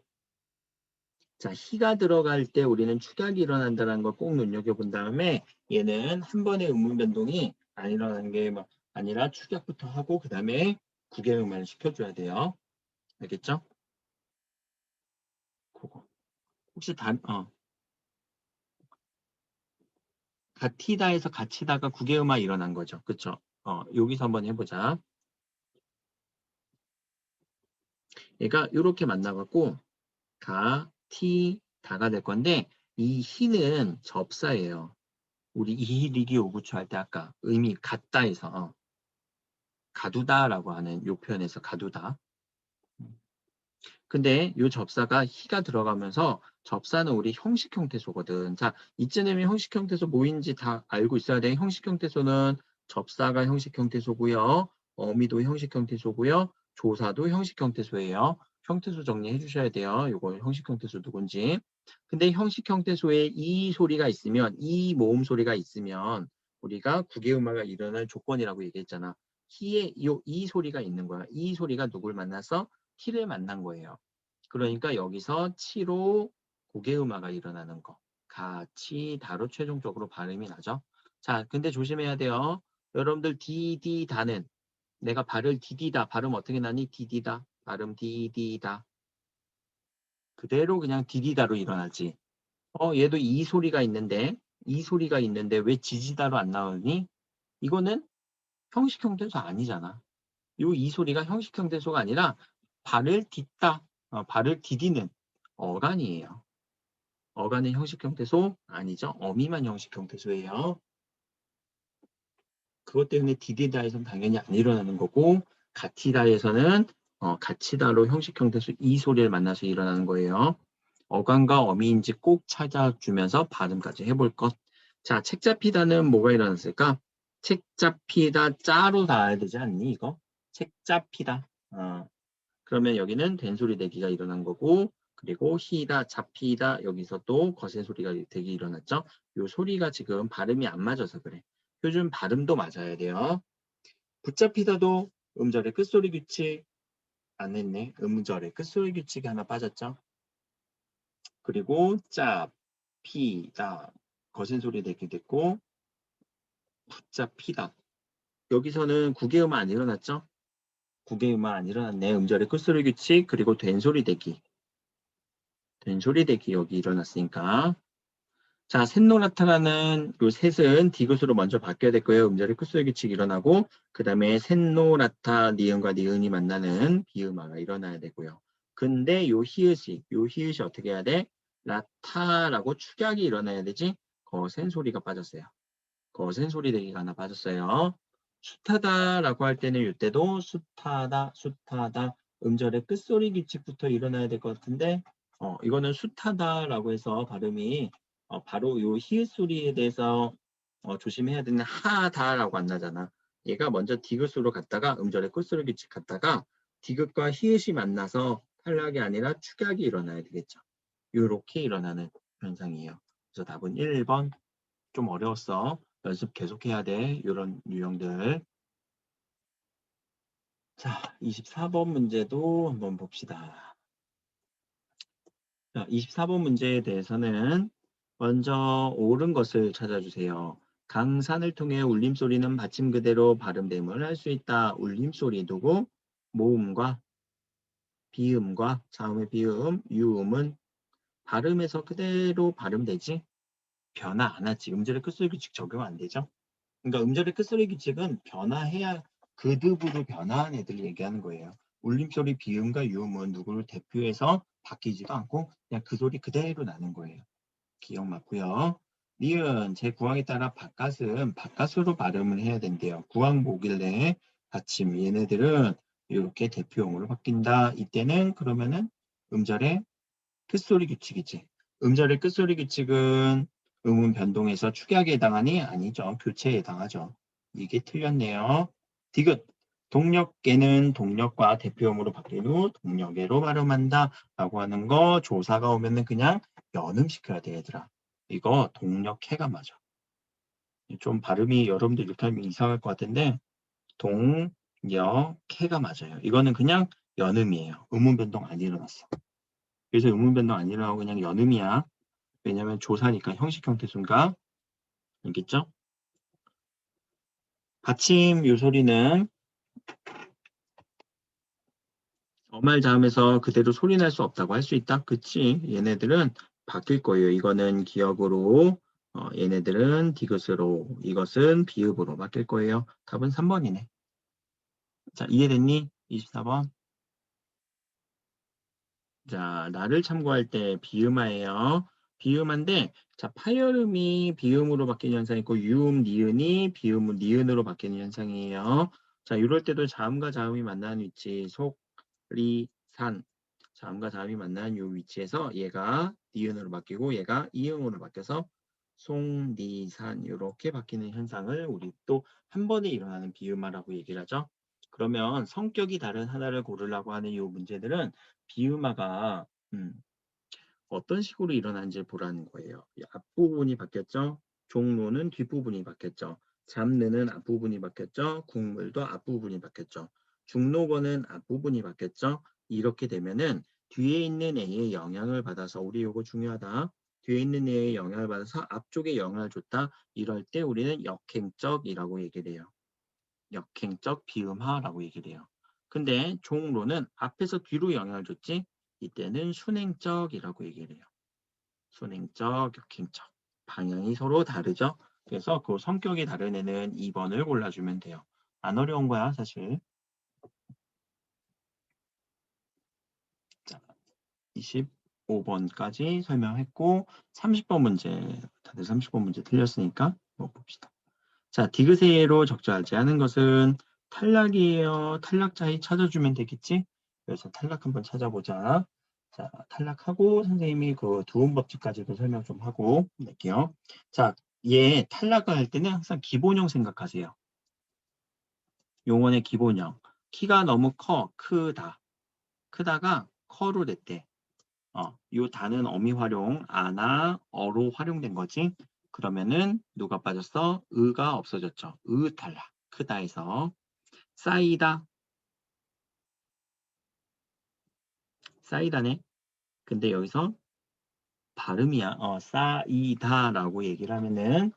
자, 희가 들어갈 때 우리는 축약이 일어난다는 걸 꼭 눈여겨본 다음에 얘는 한 번의 음문 변동이 안 일어나는 게 아니라 축약부터 하고 그 다음에 구개음을 시켜줘야 돼요. 알겠죠? 그거. 혹시 갇히다에서 갇히다가 구개음화 일어난 거죠. 그쵸? 여기서 한번 해보자. 얘가 이렇게 만나갖고 가, 티, 다가 될 건데 이 희는 접사예요. 우리 이희리기 오구초 할 때 아까 의미 같다 해서 가두다라고 하는 요 표현에서 가두다. 근데 요 접사가 희가 들어가면서 접사는 우리 형식 형태소거든. 자, 이쯤되면 형식 형태소 뭐인지 다 알고 있어야 돼. 형식 형태소는 접사가 형식 형태소고요. 어미도 형식 형태소고요. 조사도 형식 형태소예요. 형태소 정리해 주셔야 돼요. 요거 형식 형태소 누군지. 근데 형식 형태소에 이 소리가 있으면 이 모음 소리가 있으면 우리가 국외음화가 일어날 조건이라고 얘기했잖아. 희의 이 소리가 있는 거야. 이 소리가 누굴 만나서 티를 만난 거예요. 그러니까 여기서 치로 고개음화가 일어나는 거. 같이 다로 최종적으로 발음이 나죠. 자, 근데 조심해야 돼요. 여러분들 디디다는 내가 발을 디디다. 발음 어떻게 나니? 디디다. 발음 디디다. 그대로 그냥 디디다로 일어나지. 얘도 이 소리가 있는데 왜 지지다로 안 나오니? 이거는 형식 형태소 아니잖아. 이 소리가 형식 형태소가 아니라 발을 딛다, 발을 디디는 어간이에요. 어간은 형식 형태소 아니죠. 어미만 형식 형태소예요. 그것 때문에 디디다에서는 당연히 안 일어나는 거고 가티다에서는 가치다로 형식 형태소 이 소리를 만나서 일어나는 거예요. 어간과 어미인지 꼭 찾아주면서 발음까지 해볼 것. 자, 책 잡히다는 뭐가 일어났을까? 책 잡히다 짜로 닿아야 되지 않니 이거? 책 잡히다. 그러면 여기는 된소리 대기가 일어난 거고 그리고 히다 잡히다 여기서 또 거센 소리가 되게 일어났죠. 이 소리가 지금 발음이 안 맞아서 그래. 표준 발음도 맞아야 돼요. 붙잡히다도 음절의 끝소리 규칙 안 했네. 음절의 끝소리 규칙이 하나 빠졌죠. 그리고 잡히다 거센 소리 되게 됐고 붙잡히다 여기서는 구개음화 안 일어났죠. 구개음화 안 일어났네. 음절의 끝소리 규칙 그리고 된소리 대기 된소리 대기 여기 일어났으니까 자, 셋노라타라는 요 셋은 디귿으로 먼저 바뀌어야 될 거예요. 음절의 끝소리 규칙이 일어나고 그 다음에 셋노라타 니은과 니은이 만나는 비음화가 일어나야 되고요. 근데 요 히읗이 어떻게 해야 돼? 라타라고 축약이 일어나야 되지? 거센 소리가 빠졌어요. 거센 소리 대기가 하나 빠졌어요. 숱하다라고 할 때는 이때도 숱하다 음절의 끝소리 규칙부터 일어나야 될 것 같은데 이거는 숱하다라고 해서 발음이 바로 요 히읗 소리에 대해서 조심해야 되는 하다라고 안 나잖아. 얘가 먼저 디귿으로 갔다가 음절의 끝소리 규칙 갔다가 디귿과 히읗이 만나서 탈락이 아니라 축약이 일어나야 되겠죠. 이렇게 일어나는 현상이에요. 그래서 답은 1번. 좀 어려웠어. 연습 계속해야 돼. 이런 유형들. 자, 24번 문제도 한번 봅시다. 자, 24번 문제에 대해서는 먼저 옳은 것을 찾아주세요. 강산을 통해 울림소리는 받침 그대로 발음됨을 할 수 있다. 울림소리 누구? 모음과 비음과 자음의 비음, 유음은 발음에서 그대로 발음되지 변화 안 하지. 음절의 끝소리 규칙 적용 안 되죠. 그러니까 음절의 끝소리 규칙은 변화해야 그듭으로 변화한 애들을 얘기하는 거예요. 울림소리 비음과 유음은 누구를 대표해서 바뀌지도 않고 그냥 그 소리 그대로 나는 거예요. 기억 맞고요. 니은 제9항에 따라 바깥은 바깥으로 발음을 해야 된대요. 9항 뭐길래 받침 얘네들은 이렇게 대표용으로 바뀐다. 이때는 그러면은 음절의 끝소리 규칙이지. 음절의 끝소리 규칙은 음운 변동에서 축약에 해당하니 아니죠. 교체에 해당하죠. 이게 틀렸네요. 디귿 동력계는 동력과 대표음으로 바뀐 후 동력계로 발음한다 라고 하는 거 조사가 오면은 그냥 연음시켜야 돼 얘들아. 이거 동력해가 맞아. 좀 발음이 여러분들 이렇게 하면 이상할 것 같은데 동력해가 맞아요. 이거는 그냥 연음이에요. 음운 변동 안 일어났어. 그래서 음운 변동 안 일어나고 그냥 연음이야. 왜냐면 조사니까 형식 형태 순가. 알겠죠? 받침 요소리는 어말 자음에서 그대로 소리 날 수 없다고 할 수 있다. 그치? 얘네들은 바뀔 거예요. 이거는 기억으로, 얘네들은 디귿으로, 이것은 비읍으로 바뀔 거예요. 답은 3번이네. 자, 이해됐니? 24번. 자, 나를 참고할 때 비음화예요. 비음화인데, 자, 파열음이 비음으로 바뀌는 현상이 있고, 유음, 니은이 비음, 니은으로 바뀌는 현상이에요. 자, 이럴 때도 자음과 자음이 만나는 위치, 속, 리, 산. 자음과 자음이 만나는 이 위치에서 얘가 니은으로 바뀌고, 얘가 이음으로 바뀌어서 송, 리, 산 이렇게 바뀌는 현상을 우리 또 한 번에 일어나는 비음화라고 얘기를 하죠. 그러면 성격이 다른 하나를 고르려고 하는 이 문제들은 비음화가 어떤 식으로 일어나는지 보라는 거예요. 이 앞부분이 바뀌었죠. 종로는 뒷부분이 바뀌었죠. 잡느는 앞부분이 바뀌었죠. 국물도 앞부분이 바뀌었죠. 중록어는 앞부분이 바뀌었죠. 이렇게 되면은 뒤에 있는 A의 영향을 받아서 우리 이거 중요하다. 뒤에 있는 A의 영향을 받아서 앞쪽에 영향을 줬다. 이럴 때 우리는 역행적이라고 얘기를 해요. 역행적 비음화라고 얘기를 해요. 근데 종로는 앞에서 뒤로 영향을 줬지 이때는 순행적이라고 얘기를 해요. 순행적, 역행적. 방향이 서로 다르죠. 그래서 그 성격이 다른 애는 2번을 골라주면 돼요. 안 어려운 거야 사실. 자, 25번까지 설명했고 30번 문제, 다들 30번 문제 틀렸으니까 뭐 봅시다. 자, 디귿의로 적절하지 않은 것은 탈락이에요. 탈락 자리 찾아주면 되겠지? 그래서 탈락 한번 찾아보자. 자, 탈락하고 선생님이 그 두음 법칙까지도 설명 좀 하고 낼게요. 자, 얘 탈락을 할 때는 항상 기본형 생각하세요. 용언의 기본형. 키가 너무 크다. 크다가 커로 됐대. 요 다는 어미 활용, 아나, 어로 활용된 거지. 그러면은 누가 빠졌어? 의가 없어졌죠. 의 탈락. 크다에서 쌓이다. 쌓이다네. 근데 여기서 발음이야. 쌓이다라고 얘기를 하면은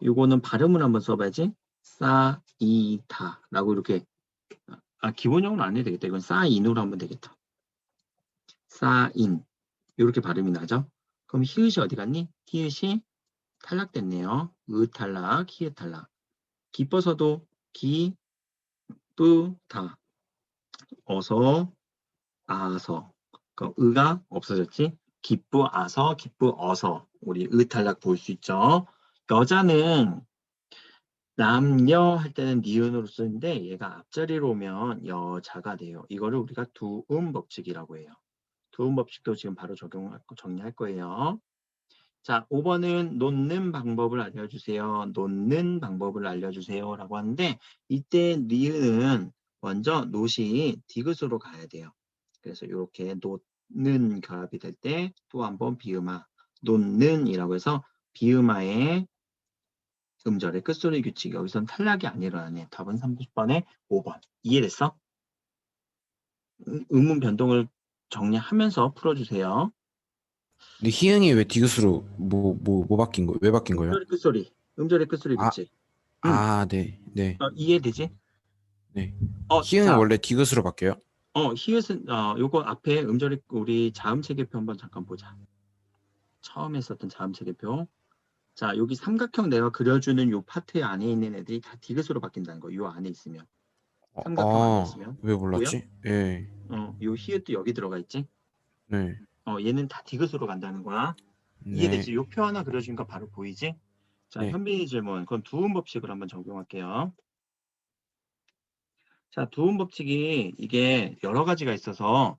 요거는 발음을 한번 써봐야지. 쌓이다라고 이렇게 기본형은 안 해도 되겠다. 이건 쌓이누로 하면 되겠다. 쌓인 이렇게 발음이 나죠. 그럼 히읗이 어디 갔니? 히읗이 탈락됐네요. 으 탈락, 히읗 탈락. 기뻐서도 기쁘다. 어서, 아서. 그럼 으가 없어졌지? 기쁘아서, 기쁘어서. 우리 으 탈락 볼 수 있죠. 여자는 남녀 할 때는 니은으로 쓰는데 얘가 앞자리로 오면 여자가 돼요. 이거를 우리가 두음 법칙이라고 해요. 두음 법칙도 지금 바로 정리할 거예요. 자, 5번은 놓는 방법을 알려주세요. 놓는 방법을 알려주세요. 라고 하는데 이때 니은은 먼저 노시 디귿으로 가야 돼요. 그래서 이렇게 놓는 결합이 될 때 또 한 번 비음화 놓는이라고 해서 비음화의 음절의 끝소리 규칙 여기선 탈락이 안 일어나네. 답은 30번에 5번. 이해됐어? 음문 변동을 정리하면서 풀어주세요. 근데 희응이 왜 디귿으로 뭐 바뀐 거? 왜 바뀐 거예요? 음절의 끝소리 아, 규칙. 네, 네, 이해되지? 네. 희응이 자, 원래 디귿으로 바뀌어요? 히읗은, 요거 앞에 음절의 우리 자음체계표 한번 잠깐 보자. 처음에 썼던 자음체계표. 자, 여기 삼각형 내가 그려주는 요 파트 안에 있는 애들이 다 디귿으로 바뀐다는 거. 요 안에 있으면. 삼각형 안에 있으면. 왜 보여? 몰랐지? 예, 요 히읗도 여기 들어가 있지? 네, 얘는 다 디귿으로 간다는 거야. 이해되지? 네, 요 표 하나 그려주니까 바로 보이지? 자, 네. 현빈이 질문. 그럼 두음 법칙을 한번 적용할게요. 자, 두음 법칙이 이게 여러 가지가 있어서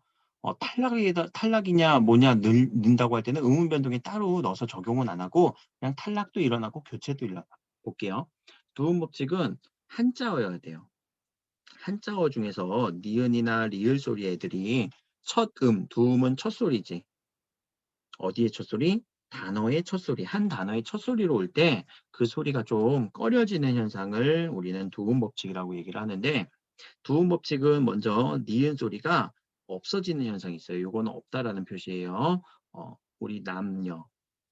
탈락이냐 뭐냐 넣는다고 할 때는 의문 변동에 따로 넣어서 적용은 안 하고 그냥 탈락도 일어나고 교체도 일어나. 볼게요. 두음 법칙은 한자어여야 돼요. 한자어 중에서 니은이나 리을 소리 애들이 첫 두음은 첫 소리지. 어디의 첫 소리? 단어의 첫 소리. 한 단어의 첫 소리로 올 때 그 소리가 좀 꺼려지는 현상을 우리는 두음 법칙이라고 얘기를 하는데 두음 법칙은 먼저 니은 소리가 없어지는 현상이 있어요. 요거는 없다라는 표시예요. 우리 남녀.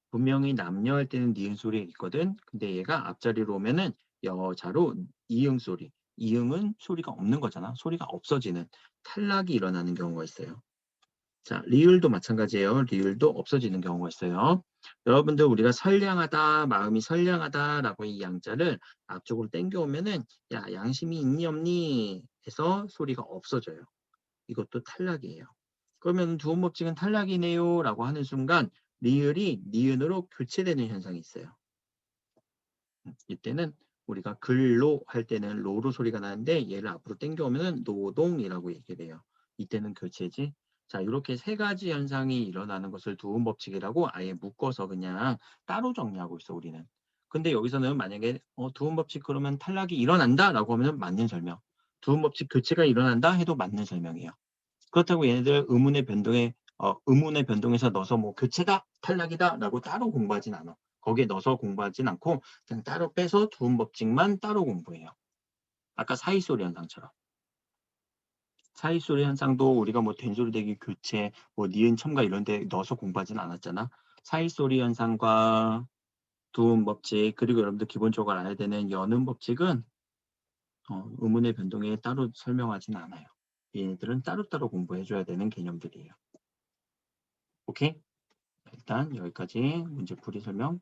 분명히 남녀 할 때는 니은 소리 있거든. 근데 얘가 앞자리로 오면은 여자로 이응 소리. 이응은 소리가 없는 거잖아. 소리가 없어지는 탈락이 일어나는 경우가 있어요. 자, 리을도 마찬가지예요. 리을도 없어지는 경우가 있어요. 여러분들 우리가 선량하다, 마음이 선량하다라고 이 양자를 앞쪽으로 당겨오면은 야, 양심이 있니 없니 해서 소리가 없어져요. 이것도 탈락이에요. 그러면 두음 법칙은 탈락이네요 라고 하는 순간 리을이 니은으로 교체되는 현상이 있어요. 이때는 우리가 글로 할 때는 로로 소리가 나는데 얘를 앞으로 당겨오면은 노동이라고 얘기를 해요. 이때는 교체지. 자, 이렇게 세 가지 현상이 일어나는 것을 두음 법칙이라고 아예 묶어서 그냥 따로 정리하고 있어, 우리는. 근데 여기서는 만약에 두음 법칙 그러면 탈락이 일어난다라고 하면 맞는 설명. 두음 법칙 교체가 일어난다 해도 맞는 설명이에요. 그렇다고 얘네들 의문의 변동에서 넣어서 뭐 교체다, 탈락이다라고 따로 공부하진 않아. 거기에 넣어서 공부하진 않고 그냥 따로 빼서 두음 법칙만 따로 공부해요. 아까 사이소리 현상처럼. 사이소리 현상도 우리가 뭐 된소리대기 교체, 뭐 니은 첨가 이런 데 넣어서 공부하진 않았잖아. 사이소리 현상과 두음 법칙, 그리고 여러분들 기본적으로 알아야 되는 연음 법칙은 의문의 변동에 따로 설명하진 않아요. 얘네들은 따로따로 공부해줘야 되는 개념들이에요. 오케이? 일단 여기까지 문제풀이 설명